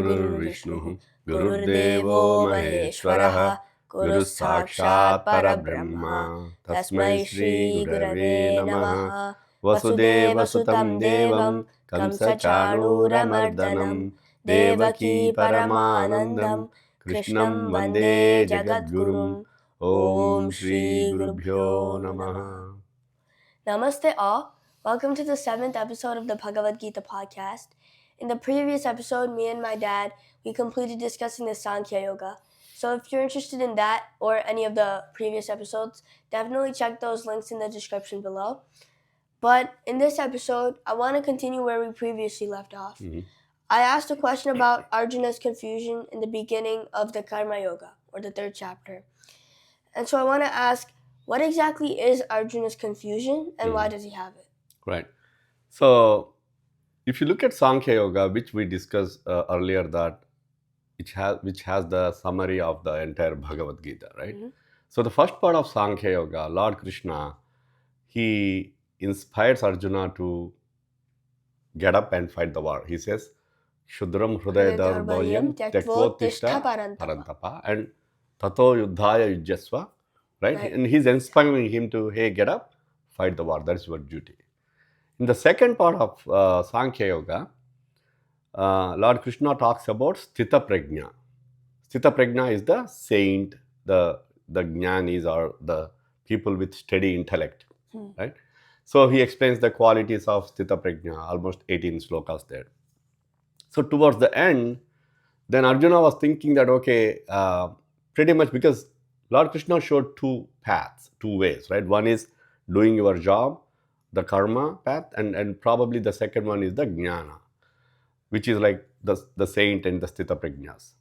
Gururvishnuः Gururdevo Maheshwarah Guru Sakshat Parabrahma Tasmai Shri Gurave Namaha Vasudeva Sutam Devam Kamsa Chanuramardanam Devaki Paramanandam Krishnam Vande Jagadgurum Om Shri Gurubhyo Namaha. Namaste all. Welcome to the 7th episode of the Bhagavad Gita podcast. In the previous episode, me and my dad, we completed discussing the Sankhya Yoga. So if you're interested in that or any of the previous episodes, definitely check those links in the description below. But in this episode, I want to continue where we previously left off. I asked a question about Arjuna's confusion in the beginning of the Karma Yoga, or the 3rd chapter. And so I want to ask, what exactly is Arjuna's confusion and why does he have it? Right. So, if you look at Sankhya Yoga, which we discussed earlier, that which has the summary of the entire Bhagavad Gita, right? So, the first part of Sankhya Yoga, Lord Krishna, he inspires Arjuna to get up and fight the war. He says, Shudram Hrudaya Daurbalyam Tyaktvottishta Parantapa and Tato Yuddhaya Yujyasva, right? And he's inspiring him to, hey, get up, fight the war. That's your duty. In the second part of Sankhya Yoga, Lord Krishna talks about Sthita Prajna. Sthita Prajna is the saint, the jnanis, or the people with steady intellect, right? So he explains the qualities of Sthita Prajna, almost 18 slokas there. So towards the end, then Arjuna was thinking that, okay, pretty much because Lord Krishna showed two paths, two ways, right? One is doing your job, the karma path, and probably the second one is the jnana, which is like the saint and the sthita prajnas.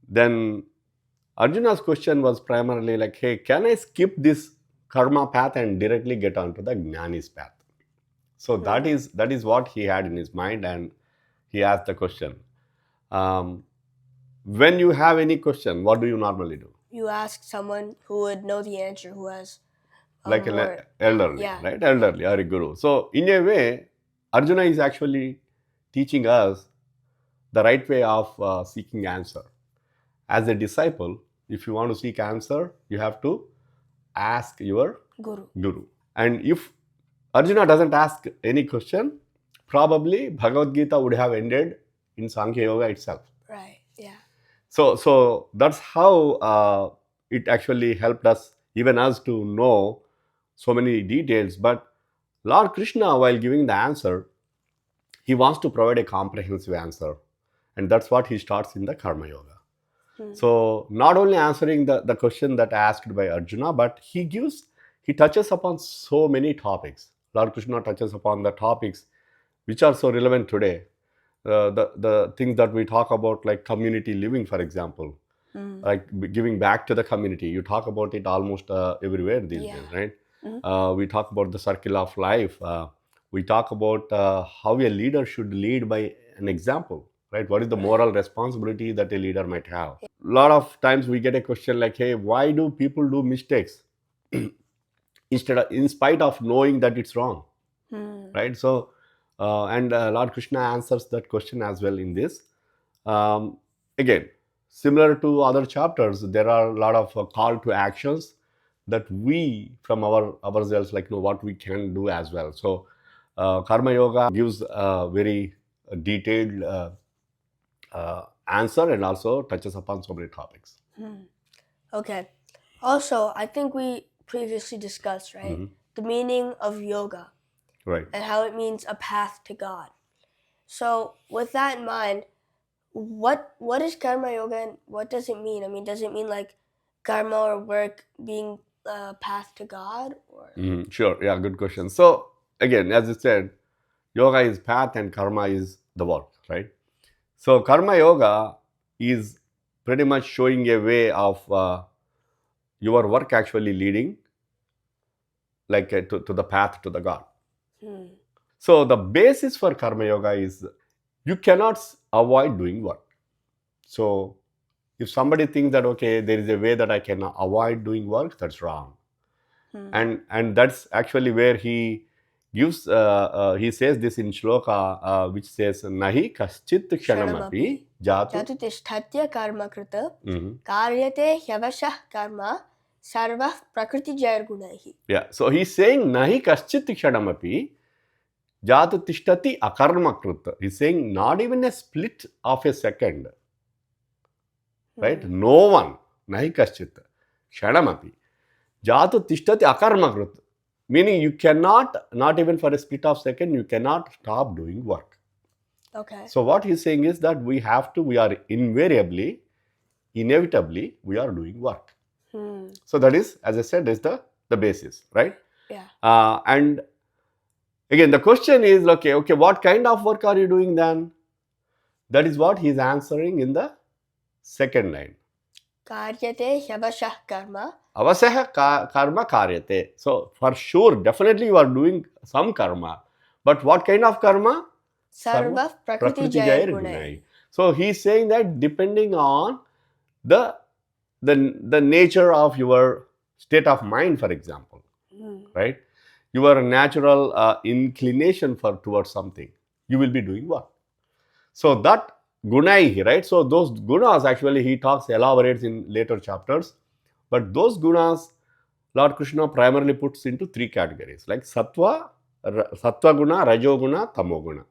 Then Arjuna's question was primarily like, hey, can I skip this karma path and directly get onto the jnani's path? So that is what he had in his mind, and he asked the question. When you have any question, what do you normally do? You ask someone who would know the answer, who has like an elderly, right? Elderly or a guru. So in a way, Arjuna is actually teaching us the right way of seeking answer. As a disciple, if you want to seek answer, you have to ask your guru. And if Arjuna doesn't ask any question, probably Bhagavad Gita would have ended in Sankhya Yoga itself. Right, yeah. So that's how it actually helped us, even us, to know so many details. But Lord Krishna, while giving the answer, he wants to provide a comprehensive answer. And that's what he starts in the Karma Yoga. So not only answering the question that asked by Arjuna, but he touches upon so many topics. Lord Krishna touches upon the topics which are so relevant today. The things that we talk about, like community living, for example, like giving back to the community. You talk about it almost everywhere these days, right? We talk about the circle of life. We talk about how a leader should lead by an example, right? What is the moral responsibility that a leader might have? A lot of times we get a question like, hey, why do people do mistakes in spite of knowing that it's wrong, right? So, Lord Krishna answers that question as well in this. Again, similar to other chapters, there are a lot of call to actions that we from ourselves, like, know what we can do as well. So Karma Yoga gives a very detailed answer and also touches upon so many topics. Okay. Also, I think we previously discussed, right, the meaning of yoga. Right. And how it means a path to God. So with that in mind, what is Karma Yoga and what does it mean? I mean, does it mean like karma or work being a path to God? Or? Sure. Yeah, good question. So again, as I said, yoga is path and karma is the work, right? So Karma Yoga is pretty much showing a way of your work actually leading like to the path to the God. So the basis for Karma Yoga is you cannot avoid doing work. So if somebody thinks that, okay, there is a way that I can avoid doing work, that's wrong. And that's actually where he gives, he says this in shloka, which says, Nahi kaschit kshanamapi jatu. Jatu tishtatya karma krita Mhm. karyate hyavashah karma sarva prakriti jayar gunaihi. Yeah, so he's saying, Nahi kaschit kshanamapi jatu tishtati akarma krita. He's saying, not even a split of a second. Right? No one, nahi kaschit, kshanamapi, jatu tishtati akarmakrit. Meaning you cannot, not even for a split of second, you cannot stop doing work. Okay. So what he's saying is that we are invariably, inevitably, we are doing work. So that is, as I said, is the basis, right? Yeah. And again, the question is, okay, what kind of work are you doing then? That is what he's answering in the second line. Karyate hyavashah karma. Avasah karma karyate. So for sure, definitely you are doing some karma. But what kind of karma? Sarva prakriti jayar gunai. So he's saying that depending on the nature of your state of mind, for example, right? Your natural inclination towards something, you will be doing work. So that gunai, right? So those gunas actually he elaborates in later chapters. But those gunas, Lord Krishna primarily puts into three categories, like sattva guna, rajo guna, tamo guna.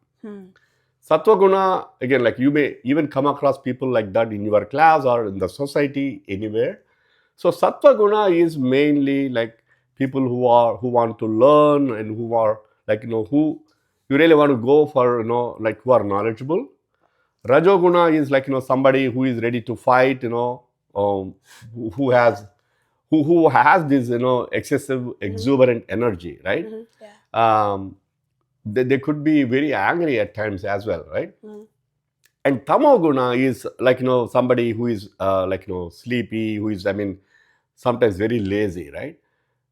Sattva guna, again, like you may even come across people like that in your class or in the society, anywhere. So sattva guna is mainly like people who want to learn and who are like, who you really want to go for, like who are knowledgeable. Rajoguna is like, somebody who is ready to fight, who has this, excessive, exuberant energy, right? Yeah. They could be very angry at times as well, right? And tamoguna is like, somebody who is like, sleepy, who is, sometimes very lazy, right?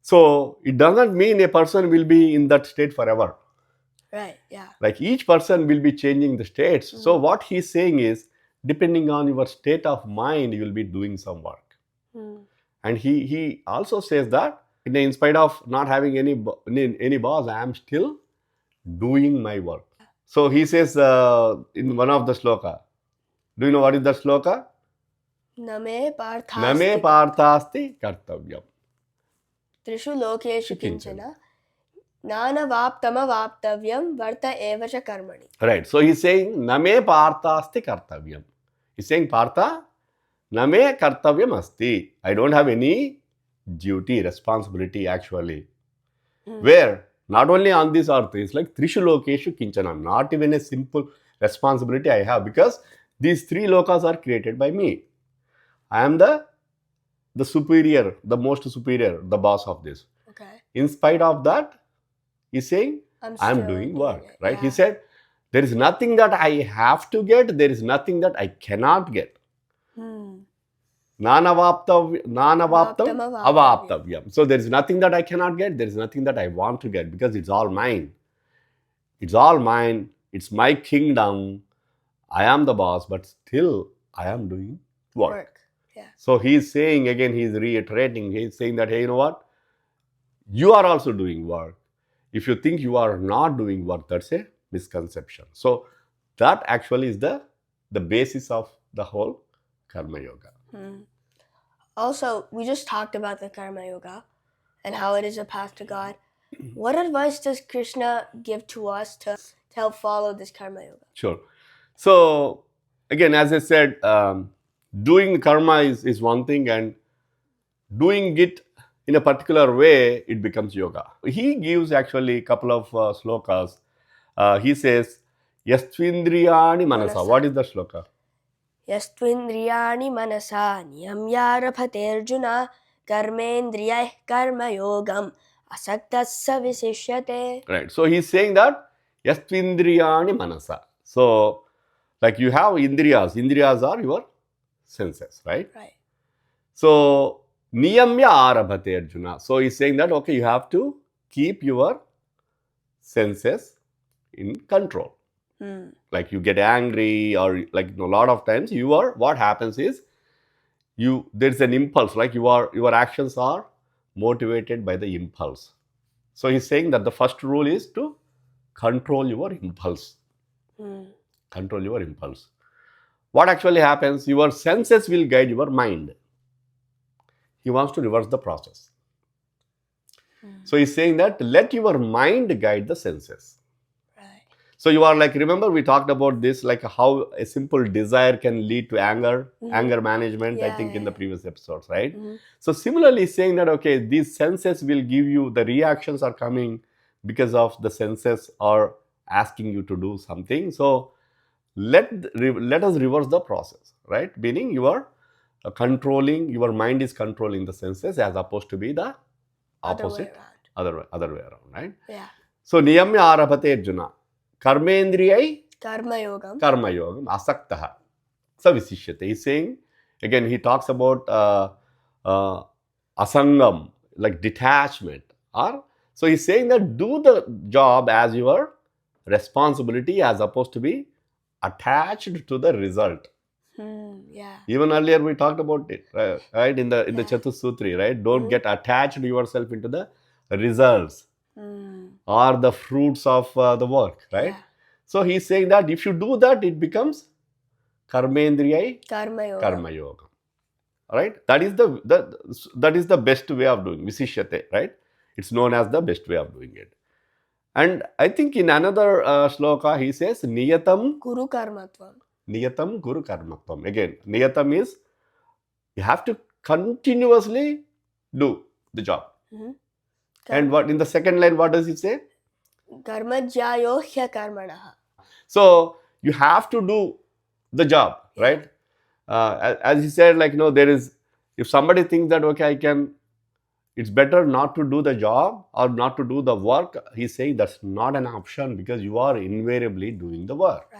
So it doesn't mean a person will be in that state forever. Right, yeah. Like each person will be changing the states. So what he's saying is, depending on your state of mind, you will be doing some work. And he also says that in spite of not having any boss, I am still doing my work. So he says in one of the shloka, do you know what is the shloka? Name partasti kartavyam. Trishu lokeshu kinchana nanavaptamavaptavyam varta evacha karmani. Right. So he's saying name partasti kartavyam. He's saying partha name kartavyam asti. I don't have any duty, responsibility actually. Where not only on this earth, it's like Trishu lokeshu kinchana. Not even a simple responsibility I have, because these three lokas are created by me. I am the superior, the most superior, the boss of this. Okay. In spite of that, he's saying, I'm doing work, right? Yeah. He said, there is nothing that I have to get, there is nothing that I cannot get. Nanavaptam avaptavyam. So there is nothing that I cannot get, there is nothing that I want to get, because it's all mine. It's all mine. It's my kingdom. I am the boss, but still I am doing work. Yeah. So he's saying, again, he's reiterating, he's saying that, hey, you know what? You are also doing work. If you think you are not doing work, that's a misconception. So that actually is the basis of the whole Karma Yoga. Also, we just talked about the Karma Yoga and how it is a path to God. What advice does Krishna give to us to help follow this Karma Yoga? Sure. So again, as I said, doing karma is one thing, and doing it in a particular way, it becomes yoga. He gives actually a couple of slokas. He says, Yastvindriyani manasa. What is the sloka? Yastvindriyani manasa niyamyarabhate Arjuna karmendriyah karma yogam asaktasya visishyate. Right. So he's saying that Yastvindriyani manasa. So like you have indriyas. Indriyas are your senses, right? Right. So niyamya arabhate Arjuna. So he's saying that, okay, you have to keep your senses in control. Like you get angry, or like a lot of times what happens is there's an impulse, like your actions are motivated by the impulse. So he's saying that the first rule is to control your impulse. Control your impulse. What actually happens? Your senses will guide your mind. He wants to reverse the process. So he's saying that let your mind guide the senses. Right. So you are like, remember we talked about this, like how a simple desire can lead to anger, anger management, I think in the previous episodes, right? So similarly saying that, okay, these senses will give you, the reactions are coming because of the senses are asking you to do something. So let us reverse the process, right? Meaning you are controlling, your mind is controlling the senses as opposed to be the opposite, other way around, right? Yeah. So niyamya arabhate Arjuna. Karmendriyai Karma yogam asaktaha savisishyate. He's saying, again, he talks about asangam, like detachment. So he's saying that do the job as your responsibility as opposed to be attached to the result. Yeah. Even earlier we talked about it, right? In the Chatussutri, right? Don't get attached yourself into the results or the fruits of the work, right? Yeah. So he's saying that if you do that, it becomes karmendriyai Karma yoga. Right? That is the best way of doing visishyate, right? It's known as the best way of doing it. And I think in another shloka he says niyatam Guru Karmatvam. Niyatam Guru Karmatvam. Again, niyatam is you have to continuously do the job. And what in the second line, what does it say? Karmajyayo hya karmanaha. So you have to do the job, right? As he said, like, there is, if somebody thinks that, okay, it's better not to do the job or not to do the work, he's saying that's not an option because you are invariably doing the work.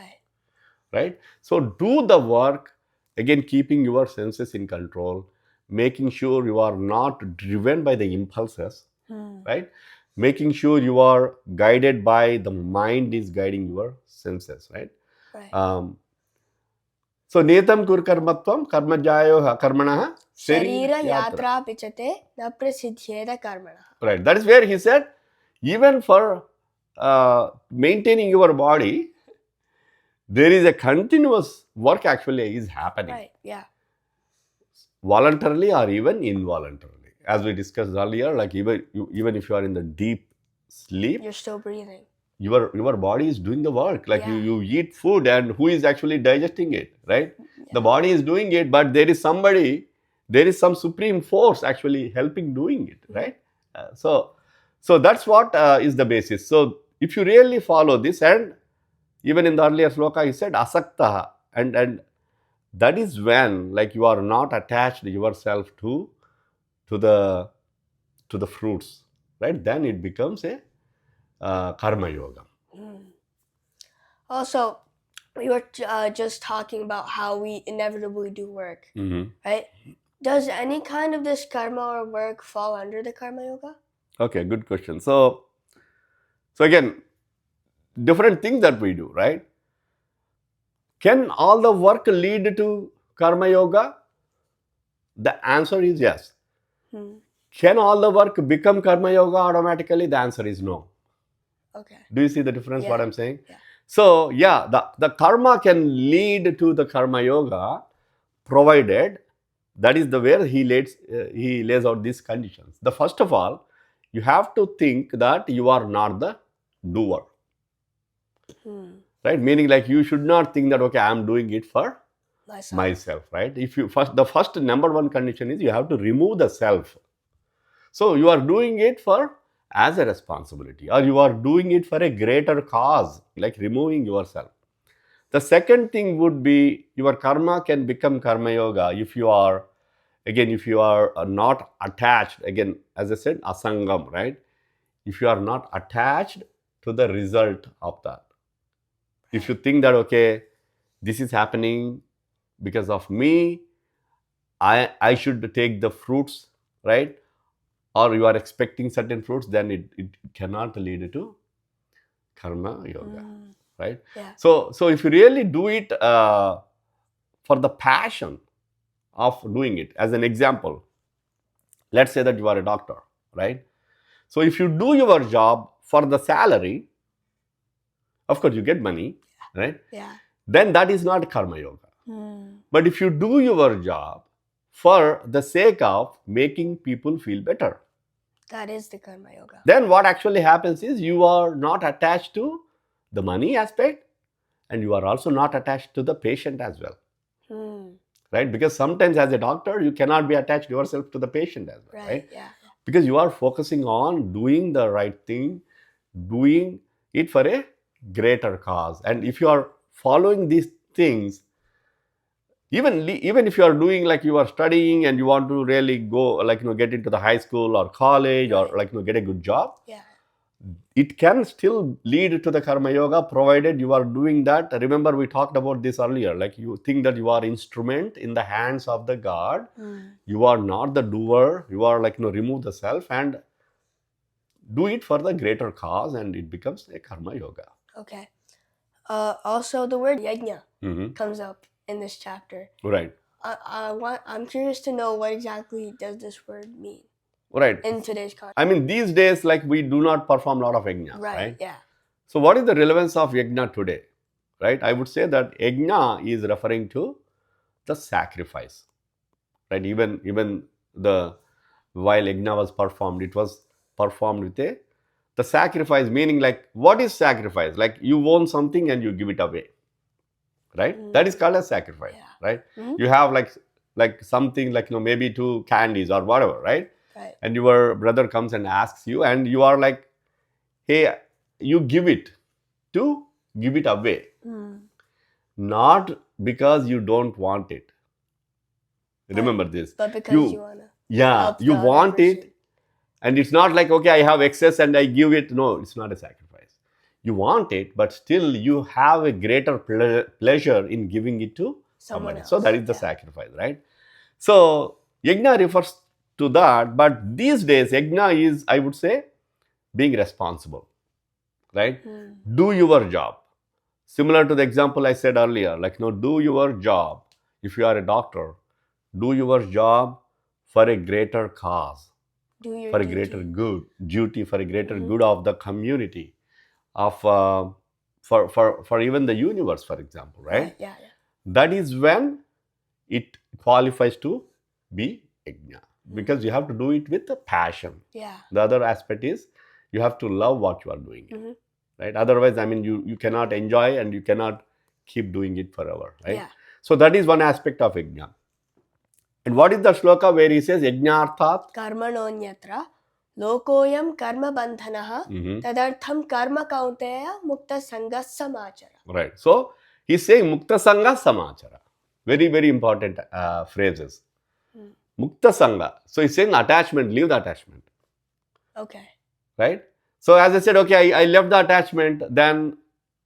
Right? So do the work, again, keeping your senses in control, making sure you are not driven by the impulses, right? Making sure you are guided by the mind is guiding your senses, right? So netam kur karmatvam karmajayo karmanaha Sharira yatra pichate na prasidhyeda karmanaha. Right. That is where he said, even for maintaining your body, there is a continuous work actually is happening. Right. Yeah. Voluntarily or even involuntarily. As we discussed earlier, like even if you are in the deep sleep, you're still breathing. Your body is doing the work. Like you eat food and who is actually digesting it, right? The body is doing it, but there is some supreme force actually helping doing it, right? So that's what is the basis. So if you really follow this, and even in the earlier sloka he said asakta, and that is when, like, you are not attached yourself to the fruits, right? Then it becomes a karma yoga. Also, we were just talking about how we inevitably do work, right? Does any kind of this karma or work fall under the karma yoga? Okay, good question. So again, different things that we do, right? Can all the work lead to karma yoga? The answer is yes. Can all the work become karma yoga automatically? The answer is no. Okay. Do you see the difference, what I'm saying? Yeah. So, the karma can lead to the karma yoga, provided that is the where he lays out these conditions. The first of all, you have to think that you are not the doer. Right? Meaning, like, you should not think that, okay, I am doing it for myself, right? The first number one condition is you have to remove the self. So you are doing it as a responsibility, or you are doing it for a greater cause, like removing yourself. The second thing would be your karma can become karma yoga if you are not attached, again, as I said, asangam, right? If you are not attached to the result of that. If you think that, okay, this is happening because of me, I should take the fruits, right? Or you are expecting certain fruits, then it cannot lead to karma yoga, right? Yeah. So if you really do it for the passion of doing it, as an example, let's say that you are a doctor, right? So if you do your job for the salary, of course you get money, right? Yeah. Then that is not karma yoga. But if you do your job for the sake of making people feel better, that is the karma yoga. Then what actually happens is you are not attached to the money aspect, and you are also not attached to the patient as well. Right? Because sometimes as a doctor, you cannot be attached yourself to the patient as well. Right? Yeah. Because you are focusing on doing the right thing, doing it for a greater cause. And if you are following these things, even if you are doing, like, you are studying and you want to really go, like, get into the high school or college, or, like, get a good job, it can still lead to the karma yoga, provided you are doing that. Remember, we talked about this earlier. Like, you think that you are instrument in the hands of the God. You are not the doer. You are, like, remove the self and do it for the greater cause, and it becomes a karma yoga. Okay. Also, the word yajna comes up in this chapter. Right. I'm curious to know, what exactly does this word mean? Right. In today's context. I mean, these days, like, we do not perform a lot of yajna. Right? Yeah. So what is the relevance of yajna today? Right? I would say that yajna is referring to the sacrifice. Right? Even the while yajna was performed, it was performed with the sacrifice, meaning, like, what is sacrifice? Like, you own something and you give it away. Right? That is called as sacrifice. Yeah. Right? You have, like something, like, maybe 2 candies or whatever, right? And your brother comes and asks you, and you are like, hey, you give it away. Not because you don't want it. Remember this. But because you want to. Yeah, you want it. And it's not like, okay, I have excess and I give it. No, it's not a sacrifice. You want it, but still you have a greater pleasure in giving it to somebody else. So that is the sacrifice, right? So yajna refers to that, but these days yajna is, I would say, being responsible, right? Do your job. Similar to the example I said earlier, like, do your job. If you are a doctor, do your job for a greater cause, for a greater good duty, for a greater good of the community, of for even the universe, for example, right? Yeah. That is when it qualifies to be yajna, because you have to do it with a passion. Yeah. The other aspect is you have to love what you are doing. Right? Otherwise, I mean, you cannot enjoy and you cannot keep doing it forever. Right? Yeah. So that is one aspect of yajna. And what is the shloka where he says yajnarthat karmanonyatra lokoyam karma bandhanaha tadartham karma kaunteya mukta sangha samachara. Right. So he's saying mukta sangha samachara. Very, very important phrases. Mukta sangha. So he's saying attachment, leave the attachment. Okay. Right? So as I said, okay, I left the attachment, then,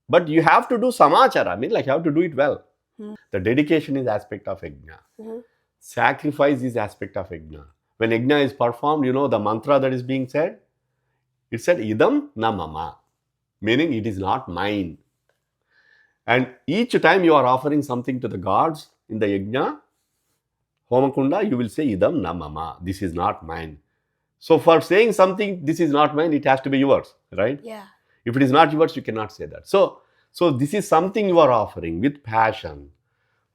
but you have to do samachara. I mean, like, you have to do it well. The dedication is aspect of yajna. Sacrifice is aspect of yajna. When yajna is performed, the mantra that is being said, it said idam na mama, meaning it is not mine. And each time you are offering something to the gods in the yajna, homakunda, you will say idam na mama, this is not mine. So for saying something, this is not mine, it has to be yours, right? Yeah. If it is not yours, you cannot say that. So this is something you are offering with passion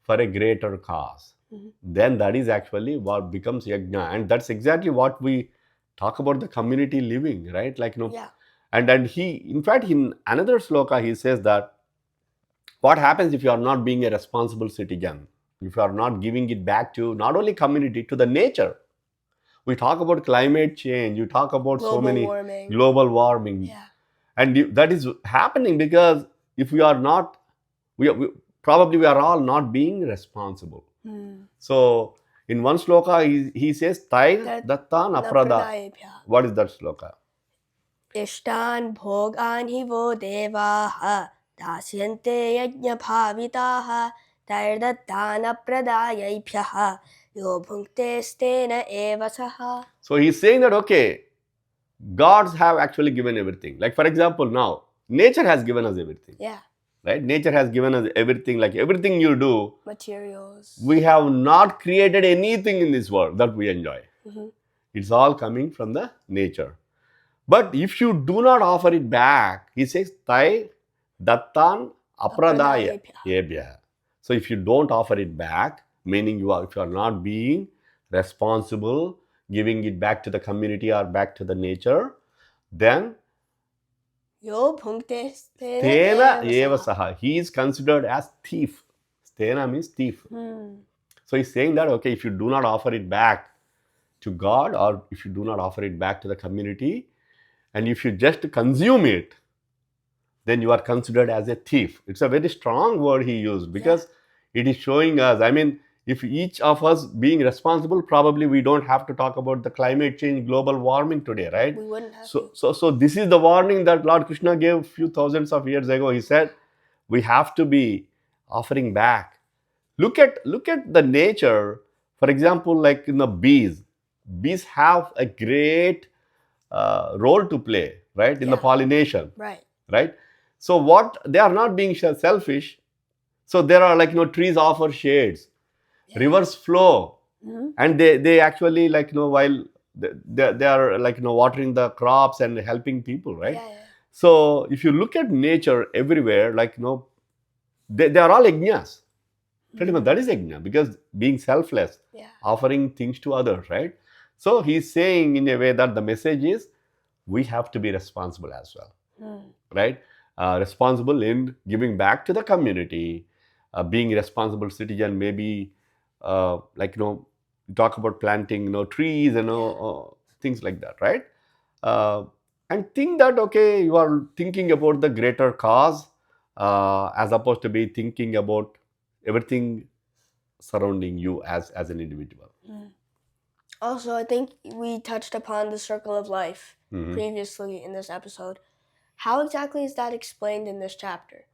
for a greater cause. Then that is actually what becomes yajna. And that's exactly what we talk about, the community living, right? Like, yeah. And he, in fact, in another sloka, he says that what happens if you are not being a responsible citizen, if you are not giving it back to not only community, to the nature. We talk about climate change, you talk about global warming. Yeah. And that is happening because if we are not, we are all not being responsible. So in one sloka, he says, Tair datta naprada. What is that sloka? Ishtan bhogan hi vo devaha dasyante yajna bhavitaha tair datta napradayabhyaha yo bhunkte stena evasaha. So he's saying that, okay, gods have actually given everything. Like, for example, now, nature has given us everything. Yeah. Right? Nature has given us everything, like everything you do. Materials. We have not created anything in this world that we enjoy. It's all coming from the nature. But if you do not offer it back, he says, Tai Dattan Apradaya Ebhya. So if you don't offer it back, meaning if you are not being responsible, giving it back to the community or back to the nature, then Yo Punkte Stena Eva Saha. He is considered as thief. Stena means thief. So he's saying that, okay, if you do not offer it back to God, or if you do not offer it back to the community, and if you just consume it, then you are considered as a thief. It's a very strong word he used, because it is showing us, I mean, if each of us being responsible, probably we don't have to talk about the climate change, global warming today, right? We wouldn't have So this is the warning that Lord Krishna gave a few thousands of years ago. He said, we have to be offering back. Look at the nature. For example, like in the bees have a great role to play, right, in the pollination, right? So what, they are not being selfish. So there are, like, trees offer shades, rivers flow, and they actually, like, while they are, like, watering the crops and helping people, right? So if you look at nature everywhere, like, they are all yajnas. Pretty much that is yajna, because being selfless, offering things to others, right? So he's saying in a way that the message is, we have to be responsible as well, right? Responsible in giving back to the community, being a responsible citizen, maybe, like, talk about planting, trees, things like that, right? Uh, and think that, okay, you are thinking about the greater cause, as opposed to be thinking about everything surrounding you as an individual. Also, I think we touched upon the circle of life previously in this episode. How exactly is that explained in this chapter?